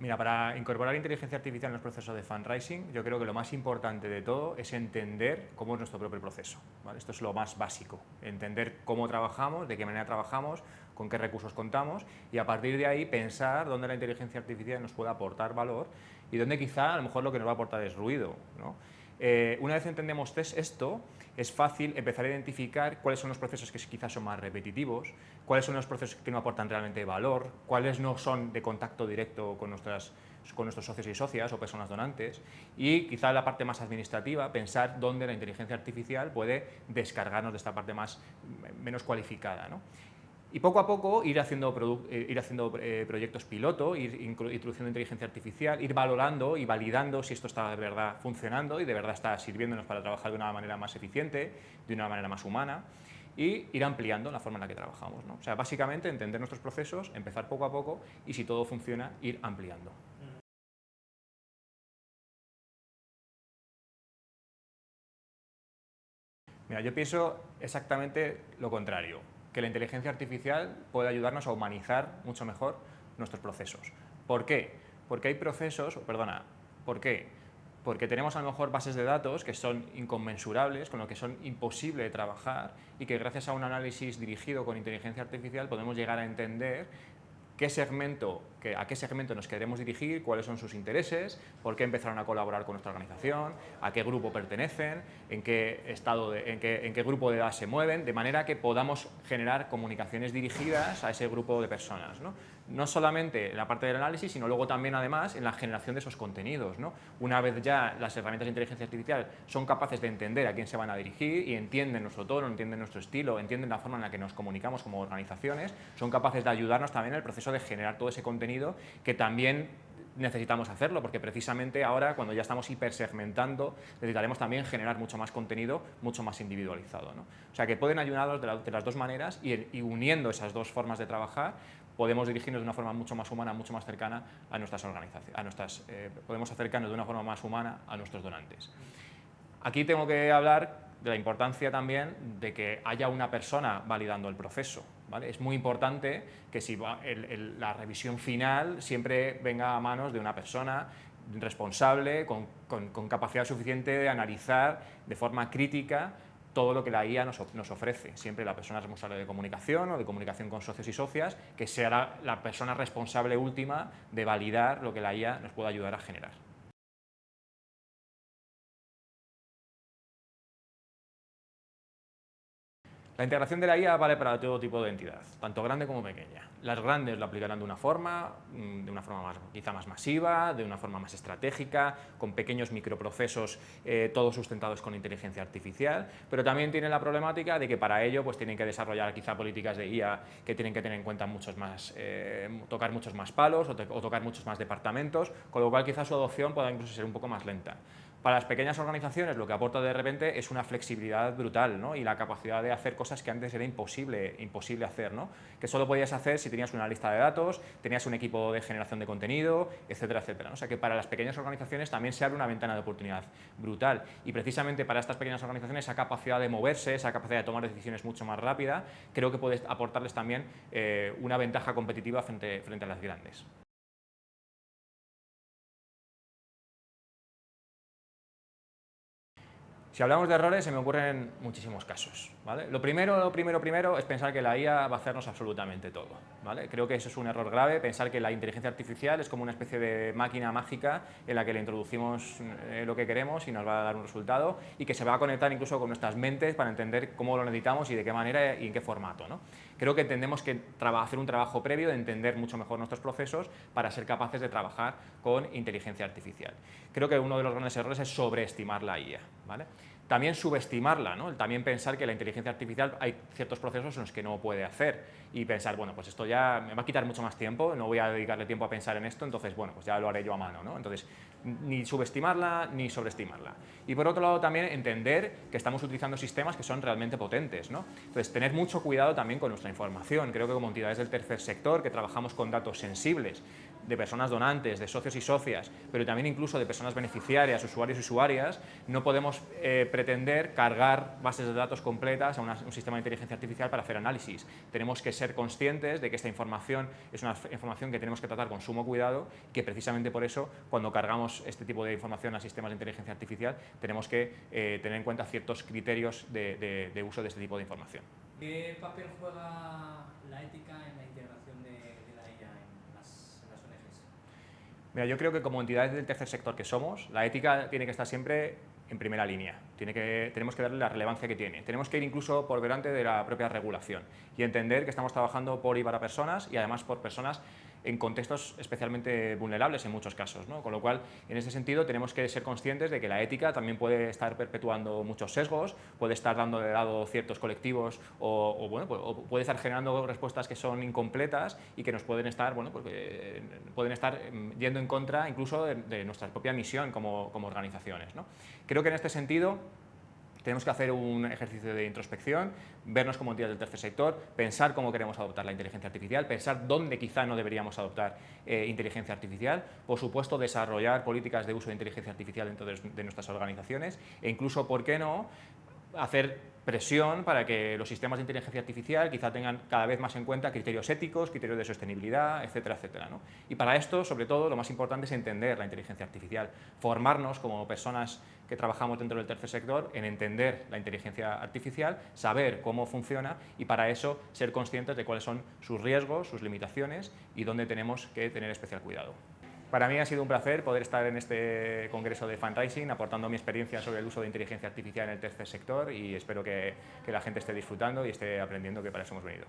Mira, para incorporar inteligencia artificial en los procesos de fundraising, yo creo que lo más importante de todo es entender cómo es nuestro propio proceso, ¿vale? Esto es lo más básico, entender cómo trabajamos, de qué manera trabajamos, con qué recursos contamos y a partir de ahí pensar dónde la inteligencia artificial nos puede aportar valor y dónde quizá a lo mejor lo que nos va a aportar es ruido, ¿no? Una vez entendemos esto, es fácil empezar a identificar cuáles son los procesos que quizás son más repetitivos, cuáles son los procesos que no aportan realmente valor, cuáles no son de contacto directo con nuestros socios y socias o personas donantes y quizá la parte más administrativa, pensar dónde la inteligencia artificial puede descargarnos de esta parte menos cualificada, ¿no? Y poco a poco ir haciendo proyectos piloto, ir introduciendo inteligencia artificial, ir valorando y validando si esto está de verdad funcionando y de verdad está sirviéndonos para trabajar de una manera más eficiente, de una manera más humana y ir ampliando la forma en la que trabajamos, ¿no? O sea, básicamente entender nuestros procesos, empezar poco a poco y si todo funciona, ir ampliando. Mira, yo pienso exactamente lo contrario, que la inteligencia artificial puede ayudarnos a humanizar mucho mejor nuestros procesos. ¿Por qué? Porque hay procesos, ¿por qué? Porque tenemos a lo mejor bases de datos que son inconmensurables, con lo que son imposible de trabajar y que gracias a un análisis dirigido con inteligencia artificial podemos llegar a entender a qué segmento nos queremos dirigir, cuáles son sus intereses, por qué empezaron a colaborar con nuestra organización, a qué grupo pertenecen, en qué grupo de edad se mueven, de manera que podamos generar comunicaciones dirigidas a ese grupo de personas, ¿no? No solamente en la parte del análisis, sino luego también, además, en la generación de esos contenidos, ¿no? Una vez ya las herramientas de inteligencia artificial son capaces de entender a quién se van a dirigir y entienden nuestro tono, entienden nuestro estilo, entienden la forma en la que nos comunicamos como organizaciones, son capaces de ayudarnos también en el proceso de generar todo ese contenido que también necesitamos hacerlo, porque precisamente ahora, cuando ya estamos hipersegmentando, necesitaremos también generar mucho más contenido, mucho más individualizado, ¿no? O sea, que pueden ayudarnos de las dos maneras y uniendo esas dos formas de trabajar, podemos dirigirnos de una forma mucho más humana, mucho más cercana a nuestras organizaciones, podemos acercarnos de una forma más humana a nuestros donantes. Aquí tengo que hablar de la importancia también de que haya una persona validando el proceso, ¿vale? Es muy importante que la revisión final siempre venga a manos de una persona responsable, con capacidad suficiente de analizar de forma crítica todo lo que la IA nos ofrece. Siempre la persona responsable de comunicación o de comunicación con socios y socias, que sea la persona responsable última de validar lo que la IA nos pueda ayudar a generar. La integración de la IA vale para todo tipo de entidad, tanto grande como pequeña. Las grandes lo aplicarán de una forma quizá más masiva, de una forma más estratégica, con pequeños microprocesos, todos sustentados con inteligencia artificial, pero también tienen la problemática de que para ello pues, tienen que desarrollar quizá políticas de IA que tienen que tener en cuenta tocar muchos más palos o tocar muchos más departamentos, con lo cual quizá su adopción pueda incluso ser un poco más lenta. Para las pequeñas organizaciones lo que aporta de repente es una flexibilidad brutal, ¿no? Y la capacidad de hacer cosas que antes era imposible hacer, ¿no? Que solo podías hacer si tenías una lista de datos, tenías un equipo de generación de contenido, etcétera, etcétera, ¿no? O sea que para las pequeñas organizaciones también se abre una ventana de oportunidad brutal y precisamente para estas pequeñas organizaciones esa capacidad de moverse, esa capacidad de tomar decisiones mucho más rápida, creo que puede aportarles también una ventaja competitiva frente a las grandes. Si hablamos de errores, se me ocurren muchísimos casos, ¿vale? Lo primero es pensar que la IA va a hacernos absolutamente todo, ¿vale? Creo que eso es un error grave, pensar que la inteligencia artificial es como una especie de máquina mágica en la que le introducimos lo que queremos y nos va a dar un resultado y que se va a conectar incluso con nuestras mentes para entender cómo lo necesitamos y de qué manera y en qué formato, ¿no? Creo que tenemos que hacer un trabajo previo de entender mucho mejor nuestros procesos para ser capaces de trabajar con inteligencia artificial. Creo que uno de los grandes errores es sobreestimar la IA, ¿vale? También subestimarla, ¿no? También pensar que la inteligencia artificial hay ciertos procesos en los que no puede hacer y pensar, bueno, pues esto ya me va a quitar mucho más tiempo, no voy a dedicarle tiempo a pensar en esto, entonces, bueno, pues ya lo haré yo a mano, ¿no? Entonces, ni subestimarla ni sobreestimarla. Y por otro lado también entender que estamos utilizando sistemas que son realmente potentes, ¿no? Entonces, tener mucho cuidado también con nuestra información. Creo que como entidades del tercer sector, que trabajamos con datos sensibles, de personas donantes, de socios y socias, pero también incluso de personas beneficiarias, usuarios y usuarias, no podemos pretender cargar bases de datos completas a un sistema de inteligencia artificial para hacer análisis. Tenemos que ser conscientes de que esta información es una información que tenemos que tratar con sumo cuidado, que precisamente por eso, cuando cargamos este tipo de información a sistemas de inteligencia artificial, tenemos que tener en cuenta ciertos criterios de uso de este tipo de información. ¿Qué papel juega la ética en la integración de la IA en las ONGs? Mira, yo creo que como entidades del tercer sector que somos, la ética tiene que estar siempre en primera línea. Tenemos que darle la relevancia que tiene. Tenemos que ir incluso por delante de la propia regulación y entender que estamos trabajando por y para personas y además por personas en contextos especialmente vulnerables en muchos casos, ¿no? Con lo cual, en ese sentido, tenemos que ser conscientes de que la ética también puede estar perpetuando muchos sesgos, puede estar dando de lado ciertos colectivos o puede estar generando respuestas que son incompletas y que nos pueden estar, pueden estar yendo en contra incluso de nuestra propia misión como organizaciones, ¿no? Creo que en este sentido tenemos que hacer un ejercicio de introspección, vernos como entidades del tercer sector, pensar cómo queremos adoptar la inteligencia artificial, pensar dónde quizá no deberíamos adoptar inteligencia artificial, por supuesto desarrollar políticas de uso de inteligencia artificial dentro de nuestras organizaciones e incluso, ¿por qué no?, hacer presión para que los sistemas de inteligencia artificial quizá tengan cada vez más en cuenta criterios éticos, criterios de sostenibilidad, etcétera, etcétera, ¿no? Y para esto, sobre todo, lo más importante es entender la inteligencia artificial, formarnos como personas que trabajamos dentro del tercer sector en entender la inteligencia artificial, saber cómo funciona y para eso ser conscientes de cuáles son sus riesgos, sus limitaciones y dónde tenemos que tener especial cuidado. Para mí ha sido un placer poder estar en este congreso de fundraising aportando mi experiencia sobre el uso de inteligencia artificial en el tercer sector y espero que la gente esté disfrutando y esté aprendiendo, que para eso hemos venido.